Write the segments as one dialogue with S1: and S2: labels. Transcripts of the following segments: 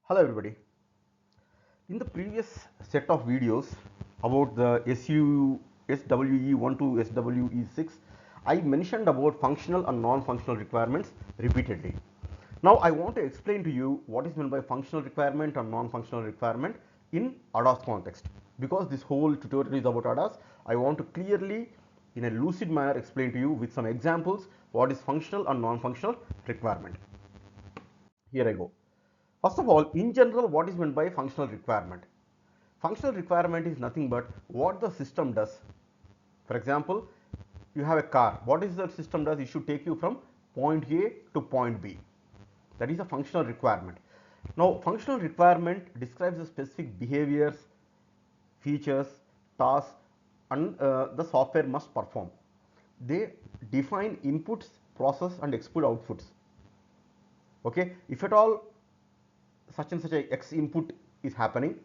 S1: Hello everybody. In the previous set of videos about the SWE1 to SWE6, I mentioned about functional and non-functional requirements repeatedly. Now I want to explain to you what is meant by functional requirement and non-functional requirement in ADAS context. Because this whole tutorial is about ADAS, I want to clearly in a lucid manner explain to you with some examples what is functional and non-functional requirement. Here I go. First of all, in general, what is meant by functional requirement? Functional requirement is nothing but what the system does. For example, you have a car. What is the system does? It should take you from point A to point B. That is a functional requirement. Now, functional requirement describes the specific behaviors, features, tasks, and the software must perform. They define inputs, process, and export outputs. Okay, if at all such and such a X input is happening,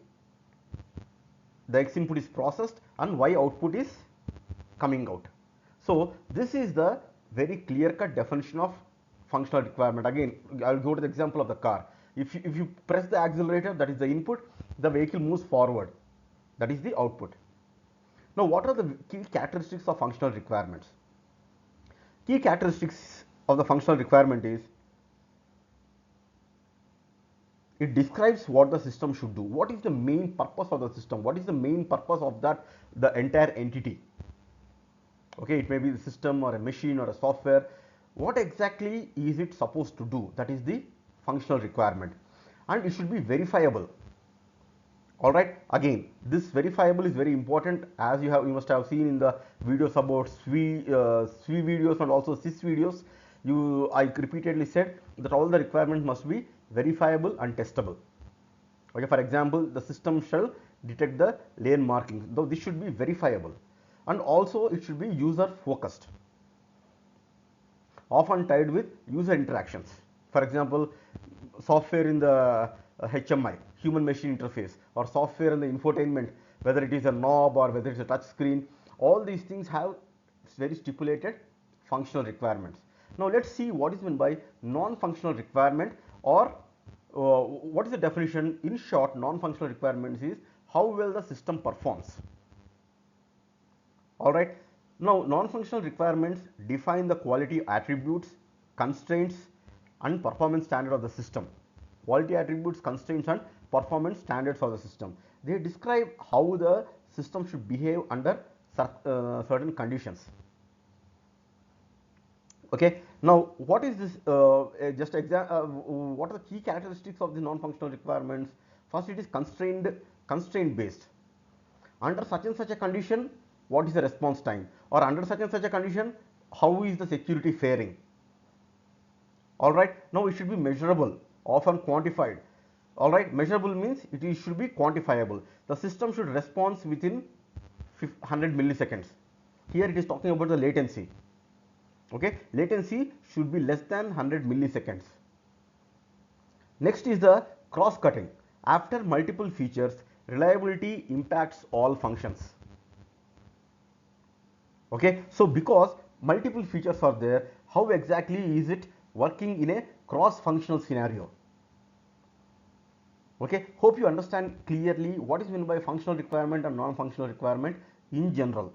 S1: the X input is processed and Y output is coming out. So this is the very clear-cut definition of functional requirement. Again, I will go to the example of the car. If you press the accelerator, that is the input, the vehicle moves forward, that is the output. Now, what are the key characteristics of functional requirements? Key characteristics of the functional requirement is it describes what the system should do. What is the main purpose of the system? What is the main purpose of the entire entity? Okay, it may be the system or a machine or a software. What exactly is it supposed to do? That is the functional requirement, and it should be verifiable. All right, again, this verifiable is very important, as you must have seen in the videos about SWE videos and also SIS videos. I repeatedly said that all the requirements must be verifiable and testable. Okay, for example, the system shall detect the lane markings, though this should be verifiable, and also it should be user focused, often tied with user interactions. For example, software in the HMI, human machine interface, or software in the infotainment, whether it is a knob or whether it's a touch screen, all these things have very stipulated functional requirements. Now let's see what is meant by non-functional requirement, or what is the definition. In short, non-functional requirements is how well the system performs. All right. Now, non-functional requirements define the quality attributes, constraints, and performance standard of the system. Quality attributes, constraints, and performance standards of the system. They describe how the system should behave under certain conditions. Okay. Now, what is this? What are the key characteristics of the non-functional requirements? First, it is constraint based. Under such and such a condition, what is the response time? Or under such and such a condition, how is the security faring? All right. Now, it should be measurable, often quantified. All right. Measurable means it should be quantifiable. The system should respond within 100 milliseconds. Here it is talking about the latency. Okay, latency should be less than 100 milliseconds. Next is the cross-cutting. After multiple features, reliability impacts all functions. Okay, so because multiple features are there, how exactly is it working in a cross-functional scenario? Okay, hope you understand clearly what is meant by functional requirement and non-functional requirement in general.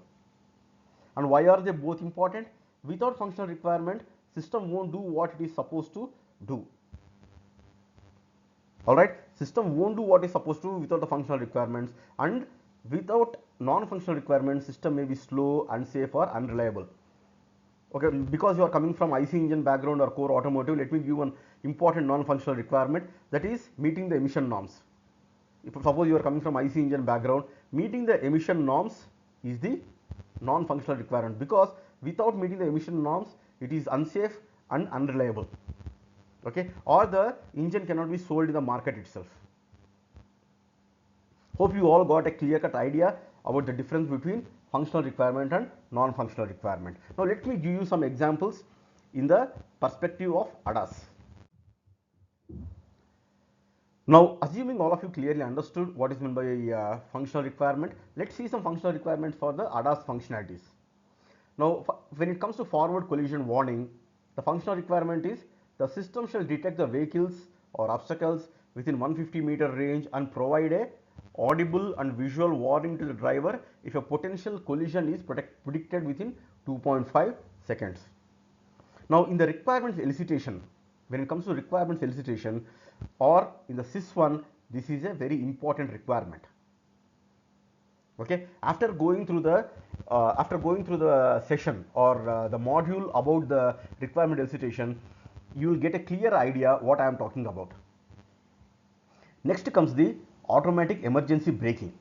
S1: And why are they both important? Without functional requirement, system won't do what it is supposed to do. All right, system won't do what is supposed to without the functional requirements, and without non-functional requirements, system may be slow, unsafe, or unreliable. Okay, because you are coming from IC engine background or core automotive, let me give one important non-functional requirement, that is meeting the emission norms. If suppose you are coming from IC engine background, meeting the emission norms is the non-functional requirement, because without meeting the emission norms, it is unsafe and unreliable. Okay, or the engine cannot be sold in the market itself. Hope you all got a clear-cut idea about the difference between functional requirement and non-functional requirement. Now let me give you some examples in the perspective of ADAS. Now, assuming all of you clearly understood what is meant by functional requirement, let's see some functional requirements for the ADAS functionalities. Now, when it comes to forward collision warning, the functional requirement is the system shall detect the vehicles or obstacles within 150-meter range and provide a audible and visual warning to the driver if a potential collision is predicted within 2.5 seconds. Now, in the requirements elicitation, when it comes to requirements elicitation or in the SIS1, this is a very important requirement. Okay, after going through the session or the module about the requirement elicitation, you will get a clear idea what I am talking about. Next comes the automatic emergency braking.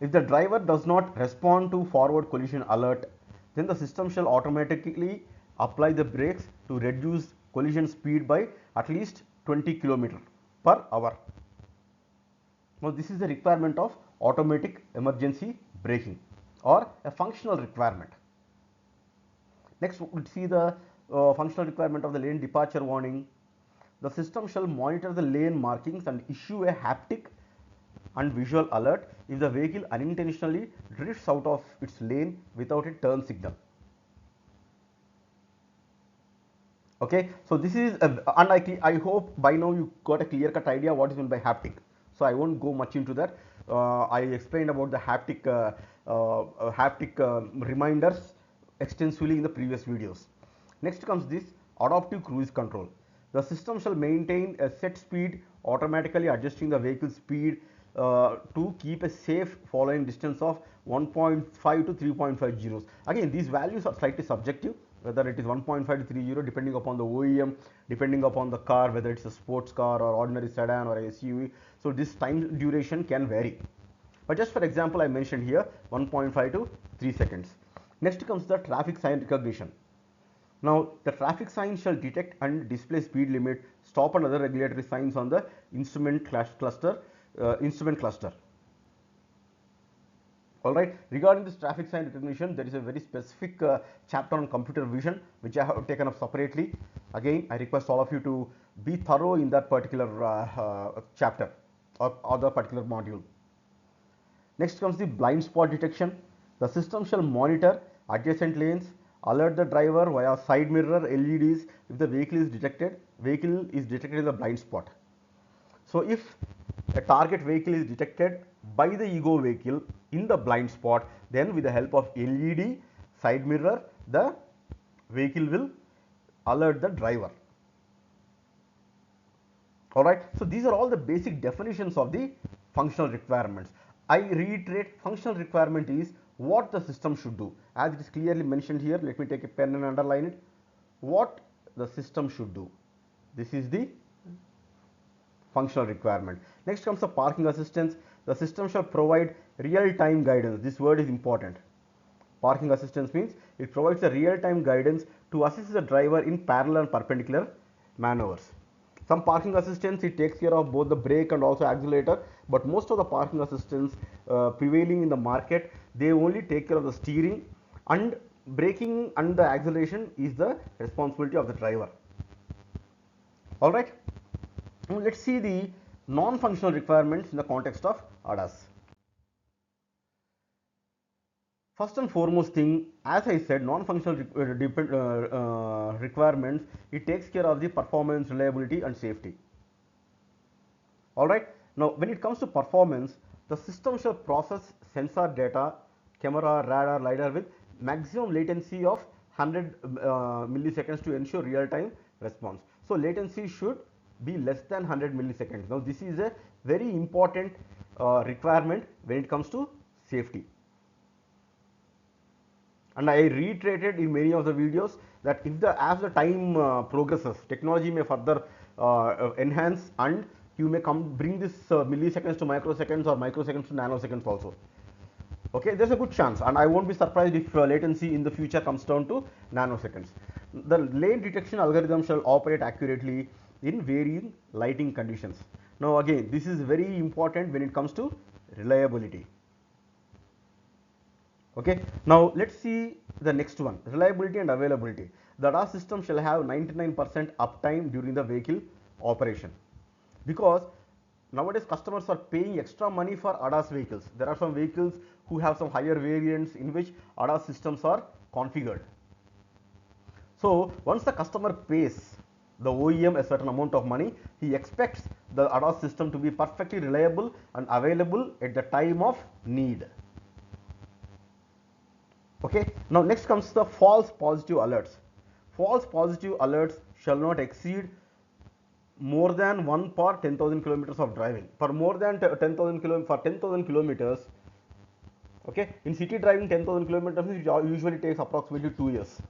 S1: If the driver does not respond to forward collision alert, then the system shall automatically apply the brakes to reduce collision speed by at least 20 km per hour. Now, this is the requirement of automatic emergency braking or a functional requirement. Next, we'll see the functional requirement of the lane departure warning. The system shall monitor the lane markings and issue a haptic and visual alert if the vehicle unintentionally drifts out of its lane without a turn signal. Okay, so this is unlikely. I hope by now you got a clear-cut idea what is meant by haptic. So I won't go much into that. I explained about the haptic reminders extensively in the previous videos. Next comes this adaptive cruise control. The system shall maintain a set speed, automatically adjusting the vehicle speed to keep a safe following distance of 1.5 to 3.5 zeros. Again, these values are slightly subjective, whether it is 1.5 to 30 depending upon the OEM, depending upon the car, whether it's a sports car or ordinary sedan or a SUV. So this time duration can vary. But just for example, I mentioned here 1.5 to 3 seconds. Next comes the traffic sign recognition. Now, the traffic sign shall detect and display speed limit, stop and other regulatory signs on the instrument cluster. Alright, regarding this traffic sign recognition, there is a very specific chapter on computer vision which I have taken up separately. Again, I request all of you to be thorough in that particular chapter or the particular module. Next comes the blind spot detection. The system shall monitor adjacent lanes, alert the driver via side mirror LEDs if the vehicle is detected in the blind spot. So if a target vehicle is detected by the ego vehicle in the blind spot, then with the help of LED side mirror, the vehicle will alert the driver. Alright, so these are all the basic definitions of the functional requirements. I reiterate, functional requirement is what the system should do. As it is clearly mentioned here, let me take a pen and underline it. What the system should do. This is the functional requirement. Next comes the parking assistance. The system shall provide real-time guidance. This word is important. Parking assistance means it provides a real-time guidance to assist the driver in parallel and perpendicular maneuvers. Some parking assistance, it takes care of both the brake and also accelerator, but most of the parking assistance prevailing in the market, they only take care of the steering, and braking and the acceleration is the responsibility of the driver. Alright, now let's see the non-functional requirements in the context of ADAS. First and foremost thing, as I said, non-functional requirements, it takes care of the performance, reliability and safety. Alright, now when it comes to performance, the system shall process sensor data, camera, radar, lidar with maximum latency of 100 milliseconds to ensure real-time response. So latency should be less than 100 milliseconds. Now this is a very important requirement when it comes to safety. And I reiterated in many of the videos that as the time progresses, technology may further enhance, and you may bring this milliseconds to microseconds or microseconds to nanoseconds also. Okay, there's a good chance, and I won't be surprised if latency in the future comes down to nanoseconds. The lane detection algorithm shall operate accurately in varying lighting conditions. Now again, this is very important when it comes to reliability. Okay, now let's see the next one, reliability and availability. The ADAS system shall have 99% uptime during the vehicle operation, because nowadays customers are paying extra money for ADAS vehicles. There are some vehicles who have some higher variants in which ADAS systems are configured. So once the customer pays, the OEM a certain amount of money, he expects the ADAS system to be perfectly reliable and available at the time of need. Okay, now next comes the false positive alerts. False positive alerts shall not exceed more than 1 per 10,000 kilometers of driving. For more than 10,000 kilometers, okay, in city driving 10,000 kilometers usually takes approximately 2 years.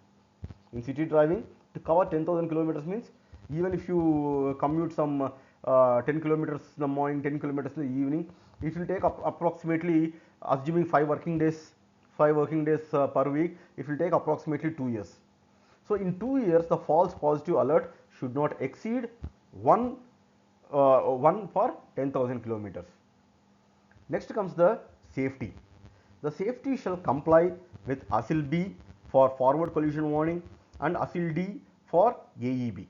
S1: In city driving, to cover 10,000 kilometers means even if you commute some 10 kilometers in the morning, 10 kilometers in the evening, it will take approximately, assuming 5 working days per week, it will take approximately 2 years. So in 2 years, the false positive alert should not exceed 1 per 10,000 kilometers. Next comes the safety. The safety shall comply with ASIL B for forward collision warning and ASIL D for AEB.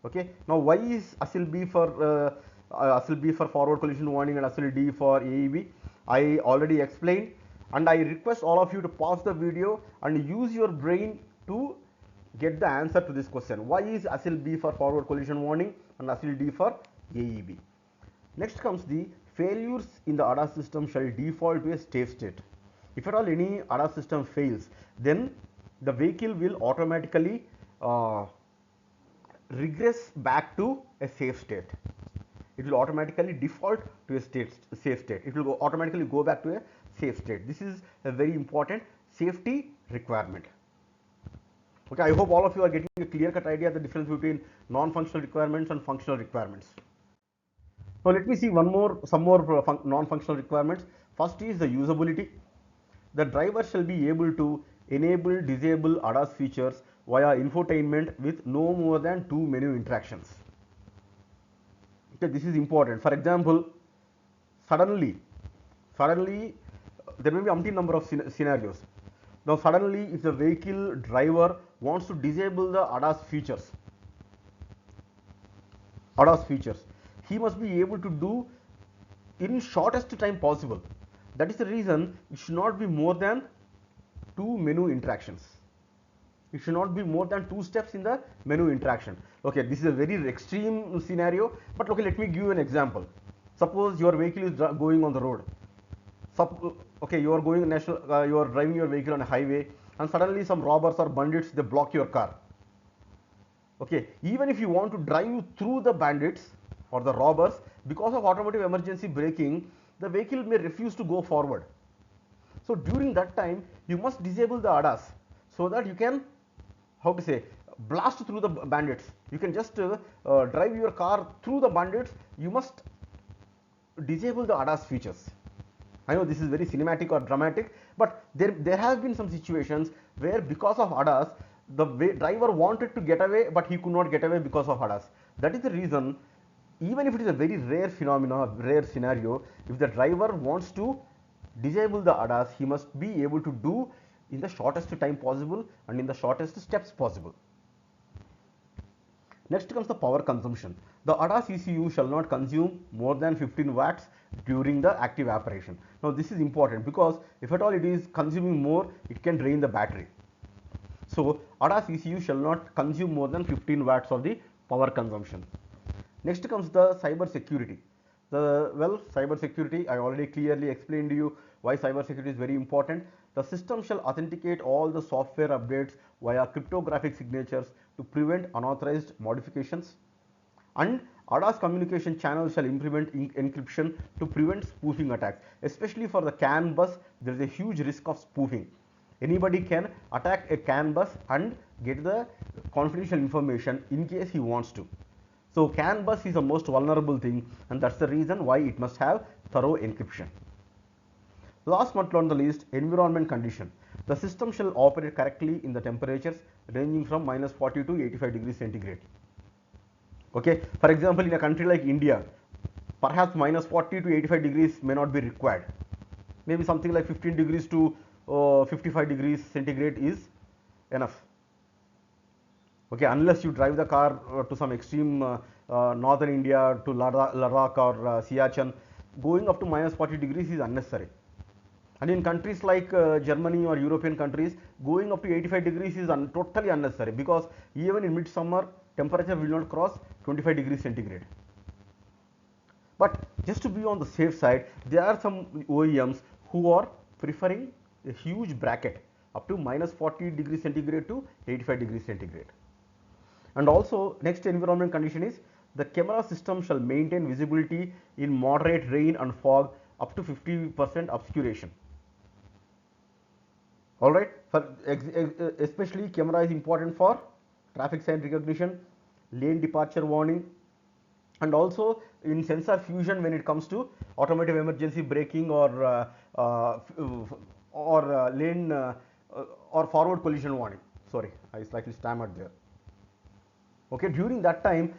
S1: Okay. Now, why is ASIL B for forward collision warning and ASIL D for AEB? I already explained, and I request all of you to pause the video and use your brain to get the answer to this question. Why is ASIL B for forward collision warning and ASIL D for AEB? Next comes the failures in the ADAS system shall default to a safe state. If at all any ADAS system fails, then the vehicle will automatically regress back to a safe state. It will automatically default to a safe state. It will automatically go back to a safe state. This is a very important safety requirement. Okay, I hope all of you are getting a clear-cut idea of the difference between non-functional requirements and functional requirements. Now let me see some more non-functional requirements. First is the usability. The driver shall be able to enable, disable ADAS features via infotainment with no more than 2 menu interactions. Okay, this is important. For example, suddenly there may be umpteen number of scenarios. Now suddenly if the vehicle driver wants to disable the ADAS features, he must be able to do in shortest time possible. That is the reason it should not be more than 2 menu interactions. It should not be more than 2 steps in the menu interaction. Okay, this is a very extreme scenario, but okay, let me give you an example. Suppose your vehicle is going on the road. Okay, you are going you are driving your vehicle on a highway, and suddenly some robbers or bandits, they block your car. Okay, even if you want to drive through the bandits or the robbers, because of automotive emergency braking, the vehicle may refuse to go forward. So during that time, you must disable the ADAS so that you can, blast through the bandits. You can just drive your car through the bandits. You must disable the ADAS features. I know this is very cinematic or dramatic, but there have been some situations where because of ADAS, the driver wanted to get away, but he could not get away because of ADAS. That is the reason, even if it is a very rare phenomenon, rare scenario, if the driver wants to disable the ADAS, he must be able to do in the shortest time possible and in the shortest steps possible. Next comes the power consumption. The ADAS ECU shall not consume more than 15 watts during the active operation. Now this is important because if at all it is consuming more, it can drain the battery. So ADAS ECU shall not consume more than 15 watts of the power consumption. Next comes the cyber security. Cyber security, I already clearly explained to you why cyber security is very important. The system shall authenticate all the software updates via cryptographic signatures to prevent unauthorized modifications, and ADAS communication channels shall implement encryption to prevent spoofing attacks. Especially for the CAN bus, there is a huge risk of spoofing. Anybody can attack a CAN bus and get the confidential information in case he wants to. So CAN bus is the most vulnerable thing, and that's the reason why it must have thorough encryption. Last but not the least, environment condition. The system shall operate correctly in the temperatures ranging from -40 to 85 degrees centigrade. Okay, for example, in a country like India, perhaps -40 to 85 degrees may not be required. Maybe something like 15 degrees to 55 degrees centigrade is enough. Okay, unless you drive the car to some extreme northern India, to Ladakh or Siachen, going up to -40 degrees is unnecessary. And in countries like Germany or European countries, going up to 85 degrees is totally unnecessary, because even in midsummer temperature will not cross 25 degrees centigrade. But just to be on the safe side, there are some OEMs who are preferring a huge bracket up to minus 40 degrees centigrade to 85 degrees centigrade. And also next environment condition is the camera system shall maintain visibility in moderate rain and fog up to 50% obscuration. Alright, especially camera is important for traffic sign recognition, lane departure warning, and also in sensor fusion when it comes to automotive emergency braking or lane or forward collision warning. Sorry, I slightly stammered there. Okay, during that time,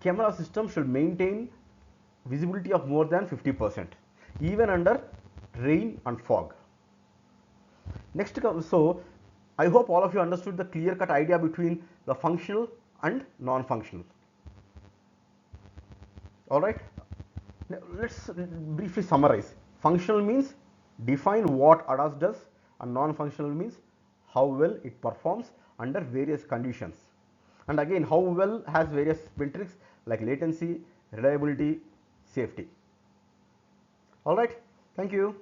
S1: camera system should maintain visibility of more than 50%, even under rain and fog. Next, so I hope all of you understood the clear-cut idea between the functional and non-functional. All right, let's briefly summarize. Functional means define what ADAS does, and non-functional means how well it performs under various conditions. And again, how well has various metrics like latency, reliability, safety. All right, thank you.